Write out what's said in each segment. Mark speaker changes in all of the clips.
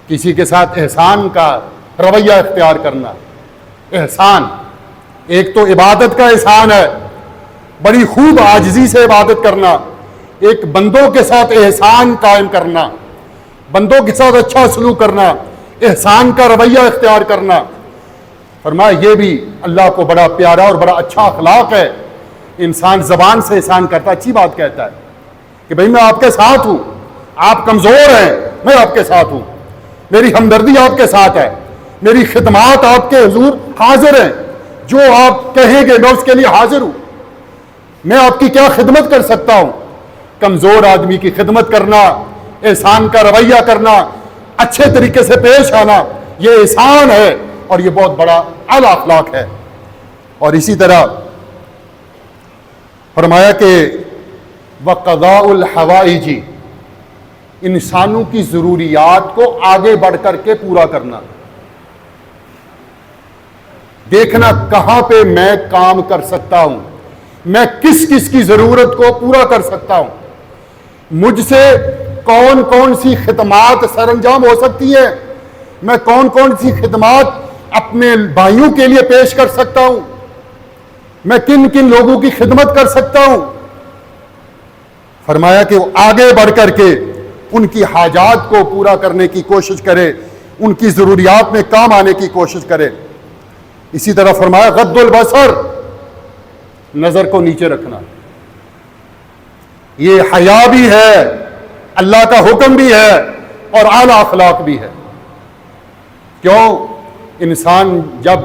Speaker 1: کسی کے ساتھ احسان کا رویہ اختیار کرنا. احسان ایک تو عبادت کا احسان ہے، بڑی خوب عاجزی سے عبادت کرنا. ایک بندوں کے ساتھ احسان قائم کرنا، بندوں کے ساتھ اچھا سلوک کرنا، احسان کا رویہ اختیار کرنا. فرمایا یہ بھی اللہ کو بڑا پیارا اور بڑا اچھا اخلاق ہے. انسان زبان سے احسان کرتا، اچھی بات کہتا ہے کہ بھئی میں آپ کے ساتھ ہوں، آپ کمزور ہیں، میں آپ کے ساتھ ہوں، میری ہمدردی آپ کے ساتھ ہے، میری خدمات آپ کے حضور حاضر ہیں، جو آپ کہیں گے میں اس کے لیے حاضر ہوں، میں آپ کی کیا خدمت کر سکتا ہوں. کمزور آدمی کی خدمت کرنا، احسان کا رویہ کرنا، اچھے طریقے سے پیش آنا، یہ احسان ہے اور یہ بہت بڑا اعلیٰ اخلاق ہے. اور اسی طرح فرمایا کہ وَقَضَاءُ الْحَوَائِجِ، انسانوں کی ضروریات کو آگے بڑھ کر کے پورا کرنا. دیکھنا کہاں پہ میں کام کر سکتا ہوں، میں کس کس کی ضرورت کو پورا کر سکتا ہوں، مجھ سے کون کون سی خدمات سر انجام ہو سکتی ہے، میں کون کون سی خدمات اپنے بھائیوں کے لیے پیش کر سکتا ہوں، میں کن کن لوگوں کی خدمت کر سکتا ہوں. فرمایا کہ وہ آگے بڑھ کر کے ان کی حاجات کو پورا کرنے کی کوشش کرے، ان کی ضروریات میں کام آنے کی کوشش کرے. اسی طرح فرمایا غض البصر، نظر کو نیچے رکھنا. یہ حیا بھی ہے، اللہ کا حکم بھی ہے اور اعلیٰ اخلاق بھی ہے. کیوں؟ انسان جب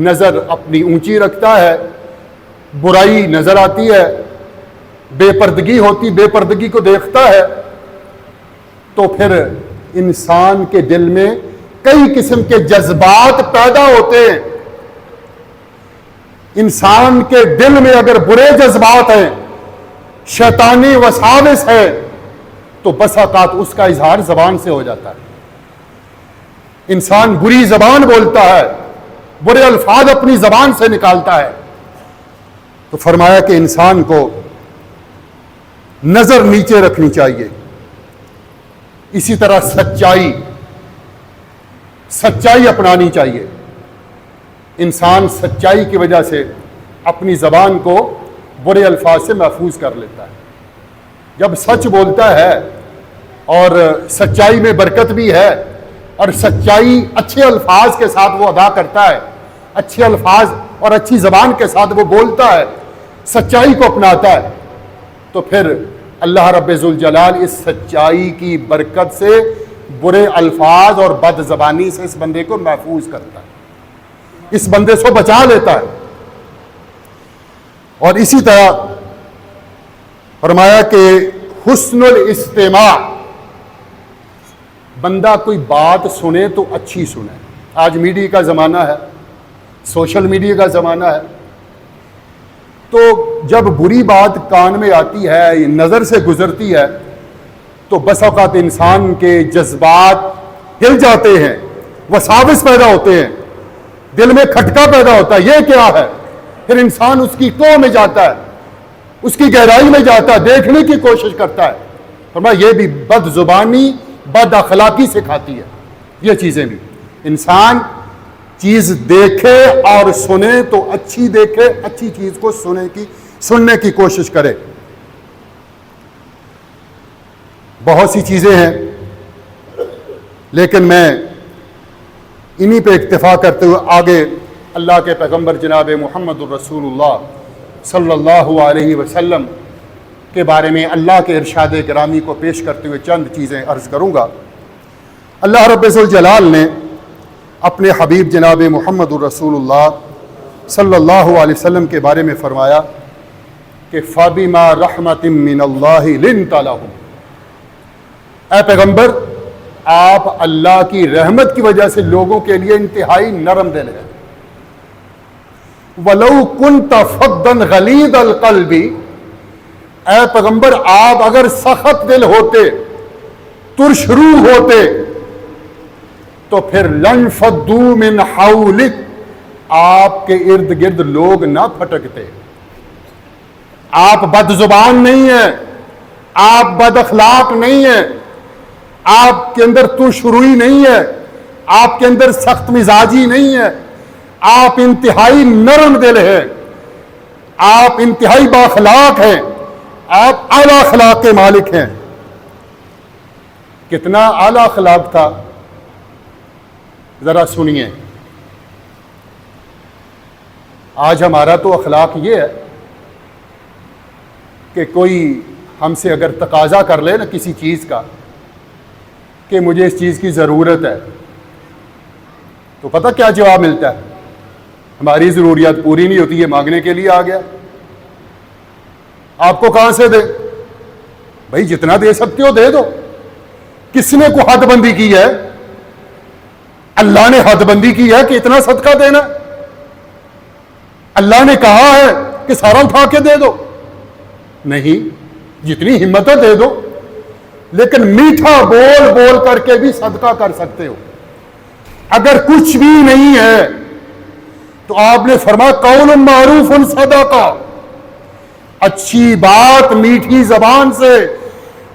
Speaker 1: نظر اپنی اونچی رکھتا ہے، برائی نظر آتی ہے، بے پردگی ہوتی، بے پردگی کو دیکھتا ہے، تو پھر انسان کے دل میں کئی قسم کے جذبات پیدا ہوتے ہیں. انسان کے دل میں اگر برے جذبات ہیں، شیطانی وساوس ہے، تو بس اوقات اس کا اظہار زبان سے ہو جاتا ہے. انسان بری زبان بولتا ہے، برے الفاظ اپنی زبان سے نکالتا ہے. تو فرمایا کہ انسان کو نظر نیچے رکھنی چاہیے. اسی طرح سچائی اپنانی چاہیے. انسان سچائی کی وجہ سے اپنی زبان کو برے الفاظ سے محفوظ کر لیتا ہے. جب سچ بولتا ہے اور سچائی میں برکت بھی ہے، اور سچائی اچھے الفاظ کے ساتھ وہ ادا کرتا ہے، اچھے الفاظ اور اچھی زبان کے ساتھ وہ بولتا ہے، سچائی کو اپناتا ہے، تو پھر اللہ رب ذوالجلال اس سچائی کی برکت سے برے الفاظ اور بد زبانی سے اس بندے کو محفوظ کرتا ہے، اس بندے سے بچا لیتا ہے. اور اسی طرح فرمایا کہ حسن الاستماع، بندہ کوئی بات سنے تو اچھی سنے. آج میڈیا کا زمانہ ہے، سوشل میڈیا کا زمانہ ہے، تو جب بری بات کان میں آتی ہے، نظر سے گزرتی ہے، تو بس اوقات انسان کے جذبات ہل جاتے ہیں، وساوس پیدا ہوتے ہیں، دل میں کھٹکا پیدا ہوتا ہے، یہ کیا ہے؟ پھر انسان اس کی توہ میں جاتا ہے، اس کی گہرائی میں جاتا ہے، دیکھنے کی کوشش کرتا ہے. فرمایا یہ بھی بد زبانی، بد اخلاقی سکھاتی ہے. یہ چیزیں بھی انسان چیز دیکھے اور سنے تو اچھی دیکھے، اچھی چیز کو سننے کی کوشش کرے. بہت سی چیزیں ہیں، لیکن میں انہی پہ اکتفا کرتے ہوئے آگے اللہ کے پیغمبر جناب محمد الرسول اللہ صلی اللہ علیہ وسلم کے بارے میں اللہ کے ارشاد گرامی کو پیش کرتے ہوئے چند چیزیں عرض کروں گا. اللہ رب ذوالجلال نے اپنے حبیب جناب محمد الرسول اللہ صلی اللہ علیہ وسلم کے بارے میں فرمایا کہ فَبِمَا رَحْمَةٍ مِّنَ اللَّهِ لِنْتَ لَهُمْ، اے پیغمبر آپ اللہ کی رحمت کی وجہ سے لوگوں کے لیے انتہائی نرم دل ہیں. وَلَوْ كُنْتَ فَضًّا غَلِيظَ الْقَلْبِ، اے پیغمبر آپ اگر سخت دل ہوتے، ترش روح ہوتے، تو پھر لَنْفَضُّوا مِنْ حَوْلِكَ، آپ کے ارد گرد لوگ نہ پھٹکتے. آپ بد زبان نہیں ہیں، آپ بد اخلاق نہیں ہیں، آپ کے اندر تش روئی نہیں ہے، آپ کے اندر سخت مزاجی نہیں ہے، آپ انتہائی نرم دل ہیں، آپ انتہائی بااخلاق ہیں، آپ اعلی اخلاق کے مالک ہیں۔ کتنا اعلی اخلاق تھا ذرا سنیے۔ آج ہمارا تو اخلاق یہ ہے کہ کوئی ہم سے اگر تقاضا کر لے نا کسی چیز کا کہ مجھے اس چیز کی ضرورت ہے، تو پتہ کیا جواب ملتا ہے؟ ہماری ضروریات پوری نہیں ہوتی، یہ مانگنے کے لیے آ گیا۔ آپ کو کہاں سے دے؟ بھائی جتنا دے سکتے ہو دے دو۔ کس نے کو حد بندی کی ہے؟ اللہ نے حد بندی کی ہے کہ اتنا صدقہ دینا۔ اللہ نے کہا ہے کہ سارا اٹھا کے دے دو؟ نہیں، جتنی ہمت ہے دے دو، لیکن میٹھا بول بول کر کے بھی صدقہ کر سکتے ہو۔ اگر کچھ بھی نہیں ہے تو آپ نے فرمایا قول معروف صدقہ، اچھی بات میٹھی زبان سے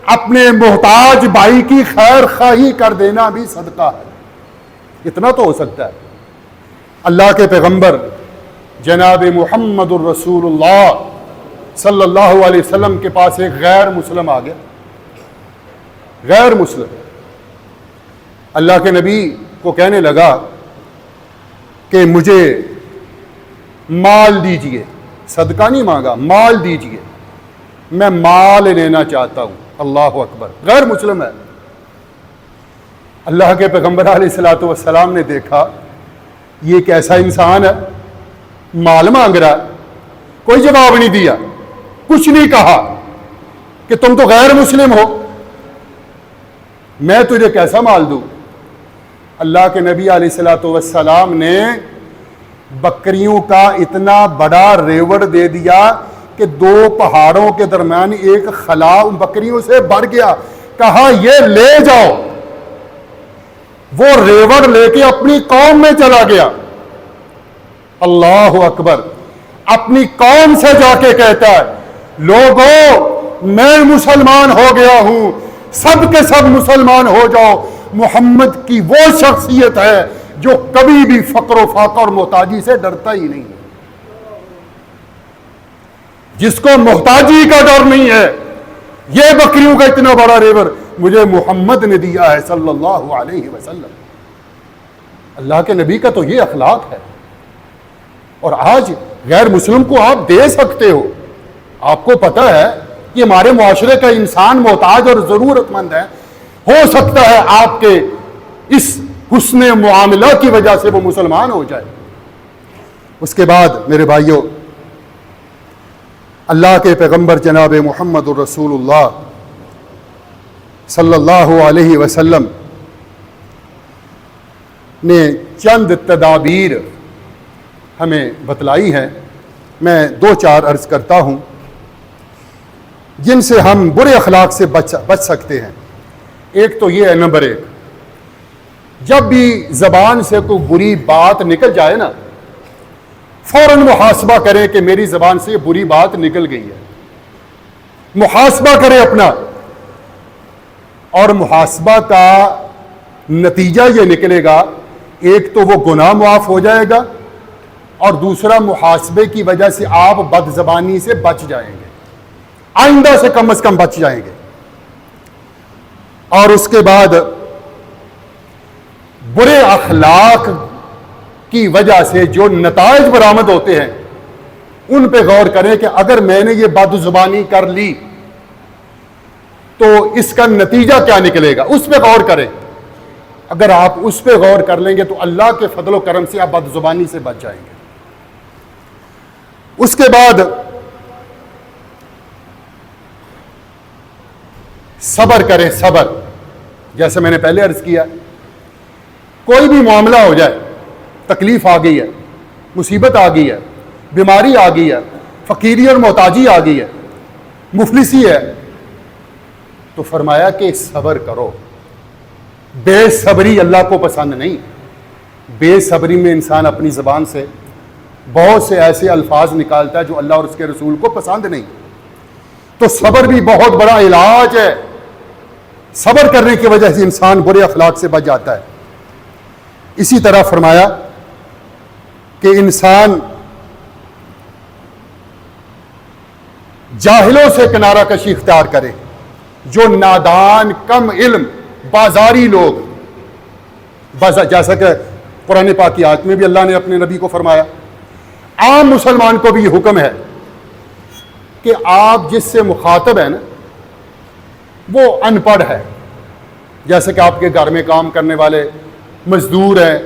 Speaker 1: اپنے محتاج بھائی کی خیر خواہی کر دینا بھی صدقہ ہے۔ اتنا تو ہو سکتا ہے۔ اللہ کے پیغمبر جناب محمد الرسول اللہ صلی اللہ علیہ وسلم کے پاس ایک غیر مسلم آ گیا، غیر مسلم۔ اللہ کے نبی کو کہنے لگا کہ مجھے مال دیجئے، صدقہ نہیں مانگا، مال دیجئے، میں مال لینا چاہتا ہوں۔ اللہ اکبر، غیر مسلم ہے۔ اللہ کے پیغمبر علیہ الصلوۃ والسلام نے دیکھا یہ ایک ایسا انسان ہے مال مانگ رہا ہے، کوئی جواب نہیں دیا، کچھ نہیں کہا کہ تم تو غیر مسلم ہو، میں تجھے کیسا مال دوں؟ اللہ کے نبی علیہ الصلوۃ والسلام نے بکریوں کا اتنا بڑا ریوڑ دے دیا کہ 2 پہاڑوں کے درمیان ایک خلا بکریوں سے بڑھ گیا، کہا یہ لے جاؤ۔ وہ ریوڑ لے کے اپنی قوم میں چلا گیا۔ اللہ اکبر، اپنی قوم سے جا کے کہتا ہے لوگوں میں مسلمان ہو گیا ہوں، سب کے سب مسلمان ہو جاؤ۔ محمد کی وہ شخصیت ہے جو کبھی بھی فقر و فاقہ اور محتاجی سے ڈرتا ہی نہیں، جس کو محتاجی کا ڈر نہیں ہے۔ یہ بکریوں کا اتنا بڑا ریور مجھے محمد نے دیا ہے صلی اللہ علیہ وسلم۔ اللہ کے نبی کا تو یہ اخلاق ہے۔ اور آج غیر مسلم کو آپ دے سکتے ہو۔ آپ کو پتہ ہے کہ ہمارے معاشرے کا انسان محتاج اور ضرورت مند ہے، ہو سکتا ہے آپ کے اس حسن معاملہ کی وجہ سے وہ مسلمان ہو جائے۔ اس کے بعد میرے بھائیوں، اللہ کے پیغمبر جناب محمد الرسول اللہ صلی اللہ علیہ وسلم نے چند تدابیر ہمیں بتلائی ہیں، میں 2-4 عرض کرتا ہوں جن سے ہم برے اخلاق سے بچ سکتے ہیں۔ ایک تو یہ ہے، نمبر 1، جب بھی زبان سے کوئی بری بات نکل جائے نا، فوراً محاسبہ کریں کہ میری زبان سے یہ بری بات نکل گئی ہے۔ محاسبہ کریں اپنا، اور محاسبہ کا نتیجہ یہ نکلے گا، ایک تو وہ گناہ معاف ہو جائے گا، اور دوسرا محاسبے کی وجہ سے آپ بد زبانی سے بچ جائیں گے، آئندہ سے کم از کم بچ جائیں گے۔ اور اس کے بعد برے اخلاق کی وجہ سے جو نتائج برآمد ہوتے ہیں ان پہ غور کریں کہ اگر میں نے یہ بد زبانی کر لی تو اس کا نتیجہ کیا نکلے گا، اس پہ غور کریں۔ اگر آپ اس پہ غور کر لیں گے تو اللہ کے فضل و کرم سے آپ بد زبانی سے بچ جائیں گے۔ اس کے بعد صبر کریں، صبر۔ جیسے میں نے پہلے عرض کیا، کوئی بھی معاملہ ہو جائے، تکلیف آ گئی ہے، مصیبت آ گئی ہے، بیماری آ گئی ہے، فقیری اور محتاجی آ گئی ہے، مفلسی ہے، تو فرمایا کہ صبر کرو۔ بے صبری اللہ کو پسند نہیں۔ بے صبری میں انسان اپنی زبان سے بہت سے ایسے الفاظ نکالتا ہے جو اللہ اور اس کے رسول کو پسند نہیں۔ تو صبر بھی بہت بڑا علاج ہے۔ صبر کرنے کی وجہ سے انسان برے اخلاق سے بچ جاتا ہے۔ اسی طرح فرمایا کہ انسان جاہلوں سے کنارہ کشی اختیار کرے، جو نادان، کم علم، بازاری لوگ، جیسا کہ قرآن پاک کی آیت میں بھی اللہ نے اپنے نبی کو فرمایا، عام مسلمان کو بھی یہ حکم ہے کہ آپ جس سے مخاطب ہیں نا وہ ان پڑھ ہے، جیسے کہ آپ کے گھر میں کام کرنے والے مزدور ہیں،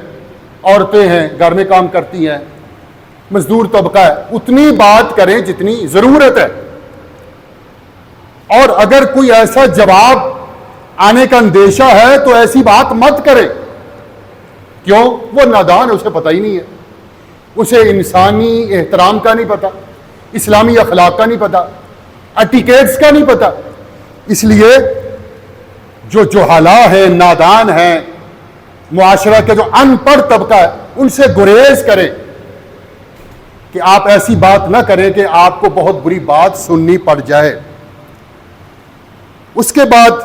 Speaker 1: عورتیں ہیں گھر میں کام کرتی ہیں، مزدور طبقہ ہے، اتنی بات کریں جتنی ضرورت ہے، اور اگر کوئی ایسا جواب آنے کا اندیشہ ہے تو ایسی بات مت کرے، کیوں؟ وہ نادان ہے، اسے پتہ ہی نہیں ہے، اسے انسانی احترام کا نہیں پتہ، اسلامی اخلاق کا نہیں پتہ، ایٹیکیٹس کا نہیں پتہ۔ اس لیے جو جہلاء ہیں، نادان ہیں، معاشرہ کے جو ان پڑھ طبقہ ہے، ان سے گریز کریں کہ آپ ایسی بات نہ کریں کہ آپ کو بہت بری بات سننی پڑ جائے۔ اس کے بعد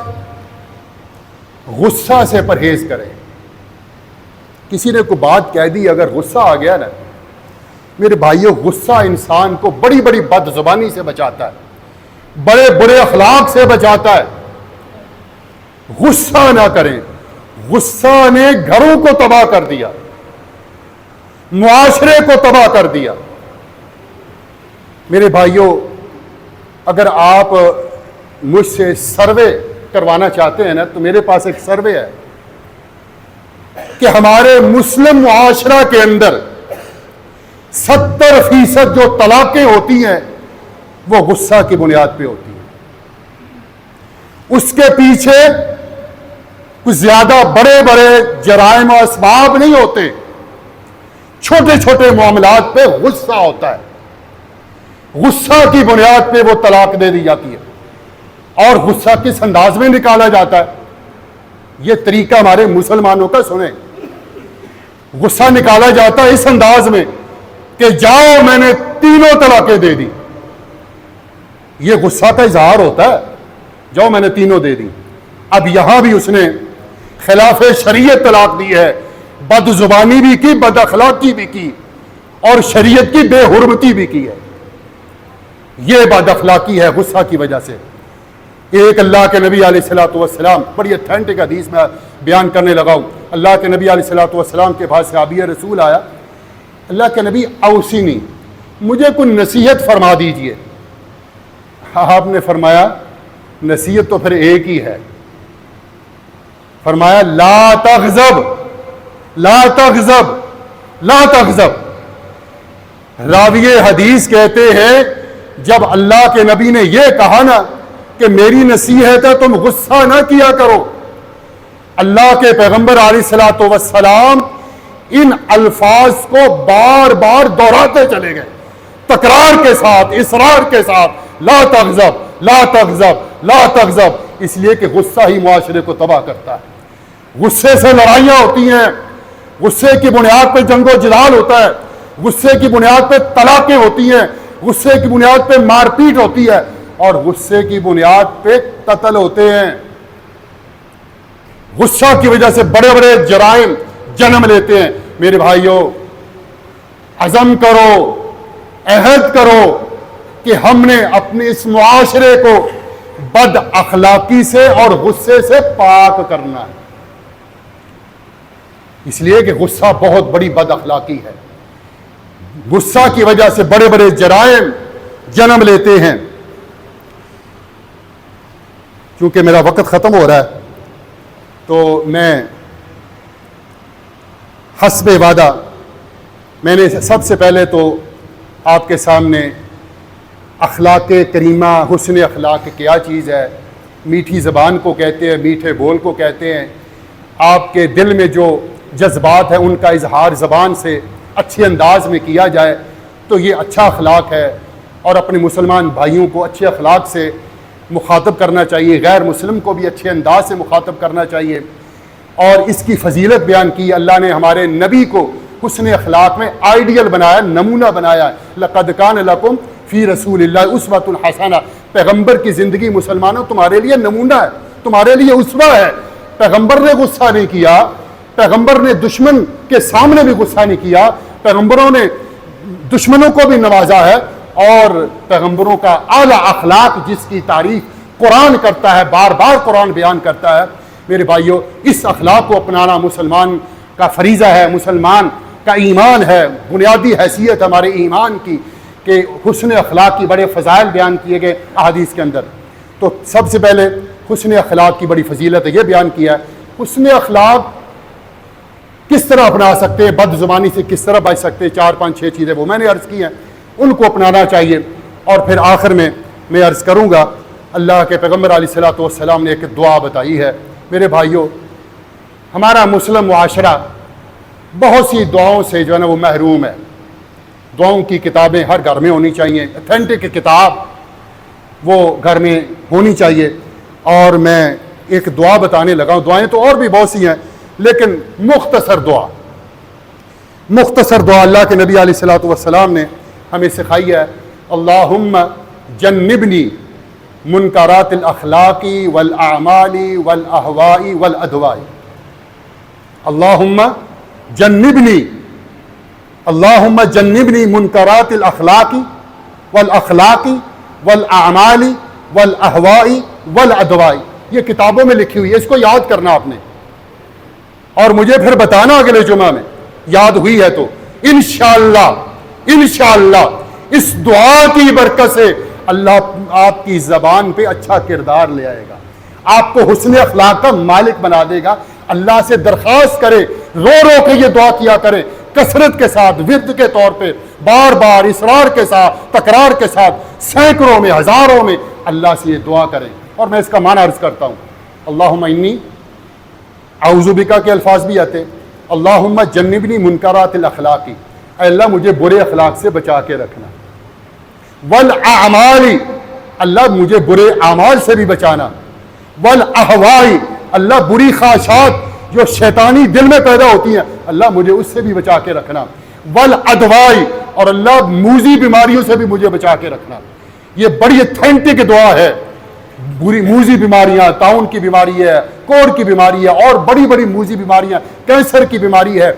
Speaker 1: غصہ سے پرہیز کریں۔ کسی نے کوئی بات کہہ دی، اگر غصہ آ گیا نا میرے بھائیو، غصہ انسان کو بڑی بڑی بد زبانی سے بچاتا ہے، بڑے برے اخلاق سے بچاتا ہے۔ غصہ نہ کریں، غصہ نے گھروں کو تباہ کر دیا، معاشرے کو تباہ کر دیا۔ میرے بھائیو، اگر آپ مجھ سے سروے کروانا چاہتے ہیں نا تو میرے پاس ایک سروے ہے کہ ہمارے مسلم معاشرہ کے اندر 70% جو طلاقیں ہوتی ہیں وہ غصہ کی بنیاد پہ ہوتی ہیں۔ اس کے پیچھے کچھ زیادہ بڑے بڑے جرائم و اسباب نہیں ہوتے، چھوٹے چھوٹے معاملات پہ غصہ ہوتا ہے، غصہ کی بنیاد پہ وہ طلاق دے دی جاتی ہے۔ اور غصہ کس انداز میں نکالا جاتا ہے؟ یہ طریقہ ہمارے مسلمانوں کا سنیں۔ غصہ نکالا جاتا ہے اس انداز میں کہ جاؤ میں نے تینوں طلاقیں دے دی۔ یہ غصہ کا اظہار ہوتا ہے، جاؤ میں نے تینوں دے دی۔ اب یہاں بھی اس نے خلاف شریعت طلاق دی ہے، بد زبانی بھی کی، بد اخلاقی بھی کی، اور شریعت کی بے حرمتی بھی کی ہے۔ یہ بد اخلاقی ہے غصہ کی وجہ سے۔ ایک اللہ کے نبی علیہ الصلوۃ والسلام، بڑی اتھینٹک حدیث میں بیان کرنے لگا ہوں، اللہ کے نبی علیہ الصلوۃ والسلام کے پاس صحابی رسول آیا، اللہ کے نبی اوصینی، مجھے کوئی نصیحت فرما دیجئے۔ آپ نے فرمایا نصیحت تو پھر ایک ہی ہے، فرمایا لا تغضب لا تغضب لا تغضب۔ راوی حدیث کہتے ہیں جب اللہ کے نبی نے یہ کہا نا کہ میری نصیحت ہے تم غصہ نہ کیا کرو، اللہ کے پیغمبر علیہ الصلوۃ والسلام ان الفاظ کو بار بار دہراتے چلے گئے، تکرار کے ساتھ، اصرار کے ساتھ، لا تغضب لا تغضب لا تغضب، اس لیے کہ غصہ ہی معاشرے کو تباہ کرتا ہے۔ غصے سے لڑائیاں ہوتی ہیں، غصے کی بنیاد پہ جنگ و جدال ہوتا ہے، غصے کی بنیاد پہ طلاقیں ہوتی ہیں، غصے کی بنیاد پہ مار پیٹ ہوتی ہے، اور غصے کی بنیاد پہ قتل ہوتے ہیں۔ غصہ کی وجہ سے بڑے بڑے جرائم جنم لیتے ہیں۔ میرے بھائیوں، عزم کرو، عہد کرو کہ ہم نے اپنے اس معاشرے کو بد اخلاقی سے اور غصے سے پاک کرنا ہے، اس لیے کہ غصہ بہت بڑی بد اخلاقی ہے۔ غصہ کی وجہ سے بڑے بڑے جرائم جنم لیتے ہیں۔ چونکہ میرا وقت ختم ہو رہا ہے تو میں حسب وعدہ میں نے سب سے پہلے تو آپ کے سامنے اخلاق کریمہ، حسن اخلاق کیا چیز ہے، میٹھی زبان کو کہتے ہیں، میٹھے بول کو کہتے ہیں۔ آپ کے دل میں جو جذبات ہیں ان کا اظہار زبان سے اچھے انداز میں کیا جائے تو یہ اچھا اخلاق ہے، اور اپنے مسلمان بھائیوں کو اچھے اخلاق سے مخاطب کرنا چاہیے، غیر مسلم کو بھی اچھے انداز سے مخاطب کرنا چاہیے۔ اور اس کی فضیلت بیان کی، اللہ نے ہمارے نبی کو حسن اخلاق میں آئیڈیل بنایا، نمونہ بنایا۔ لقد کان لکم فی رسول اللہ اسوۃ حسنہ، پیغمبر کی زندگی مسلمانوں تمہارے لیے نمونہ ہے، تمہارے لیے اسوہ ہے۔ پیغمبر نے غصہ نہیں کیا، پیغمبر نے دشمن کے سامنے بھی غصہ نہیں کیا، پیغمبروں نے دشمنوں کو بھی نوازا ہے، اور پیغمبروں کا اعلیٰ اخلاق جس کی تعریف قرآن کرتا ہے، بار بار قرآن بیان کرتا ہے۔ میرے بھائیوں، اس اخلاق کو اپنانا مسلمان کا فریضہ ہے، مسلمان کا ایمان ہے، بنیادی حیثیت ہمارے ایمان کی کہ حسن اخلاق کی بڑے فضائل بیان کیے گئے احادیث کے اندر۔ تو سب سے پہلے حسن اخلاق کی بڑی فضیلت ہے، یہ بیان کیا ہے۔ حسن اخلاق کس طرح اپنا سکتے ہیں، بد زبانی سے کس طرح بچ سکتے ہیں، 4 5 6 چیزیں وہ میں نے عرض کی ہیں، ان کو اپنانا چاہیے۔ اور پھر آخر میں عرض کروں گا، اللہ کے پیغمبر علیہ الصلوۃ والسلام نے ایک دعا بتائی ہے۔ میرے بھائیوں، ہمارا مسلم معاشرہ بہت سی دعاؤں سے جو ہے نا وہ محروم ہے۔ دعاؤں کی کتابیں ہر گھر میں ہونی چاہیے، اتھینٹک کتاب وہ گھر میں ہونی چاہیے۔ اور میں ایک دعا بتانے لگا ہوں، دعائیں تو اور بھی بہت سی ہیں، لیکن مختصر دعا اللہ کے نبی علیہ الصلوۃ والسلام نے ہمیں سکھائی ہے۔ اللہم جنبنی منکرات الاخلاق والاعمال والاہواء والادواء۔ اللہم جنبنی منکرات الاخلاق والاعمال والاہواء والادواء۔ یہ کتابوں میں لکھی ہوئی ہے، اس کو یاد کرنا آپ نے، اور مجھے پھر بتانا اگلے جمعہ میں یاد ہوئی ہے تو انشاءاللہ اس دعا کی برکت سے اللہ آپ کی زبان پہ اچھا کردار لے آئے گا، آپ کو حسن اخلاق کا مالک بنا دے گا۔ اللہ سے درخواست کرے، رو رو کے یہ دعا کیا کرے، کثرت کے ساتھ، ورد کے طور پہ، بار بار اصرار کے ساتھ، تکرار کے ساتھ، سینکڑوں میں، ہزاروں میں اللہ سے یہ دعا کریں۔ اور میں اس کا معنی عرض کرتا ہوں، اللہم انی اعوذ بکا کے الفاظ بھی آتے، اللہم جنبنی منکرات الاخلاق، اے اللہ مجھے برے اخلاق سے بچا کے رکھنا، والاعمال، اللہ مجھے برے اعمال سے بھی بچانا، والاہواء، اللہ بری خواہشات جو شیطانی دل میں پیدا ہوتی ہیں اللہ مجھے اس سے بھی بچا کے رکھنا، والادواء، اور اللہ موذی بیماریوں سے بھی مجھے بچا کے رکھنا۔ یہ بڑی اتھینٹک دعا ہے۔ بری موذی بیماریاں، طاعون کی بیماری ہے، کوڑ کی بیماری ہے، اور بڑی بڑی موذی بیماریاں، کینسر کی بیماری ہے،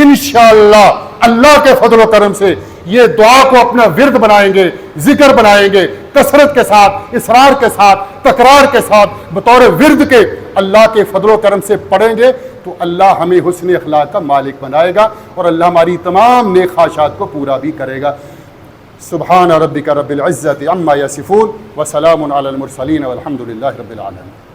Speaker 1: انشاءاللہ اللہ کے فضل و کرم سے یہ دعا کو اپنا ورد بنائیں گے، ذکر بنائیں گے، کثرت کے ساتھ، اصرار کے ساتھ، تکرار کے ساتھ، بطور ورد کے اللہ کے فضل و کرم سے پڑھیں گے تو اللہ ہمیں حسن اخلاق کا مالک بنائے گا، اور اللہ ہماری تمام نیک خواہشات کو پورا بھی کرے گا۔ سبحان ربک رب العزت عما یصفون وسلام علی المرسلین والحمد للہ رب العالمین۔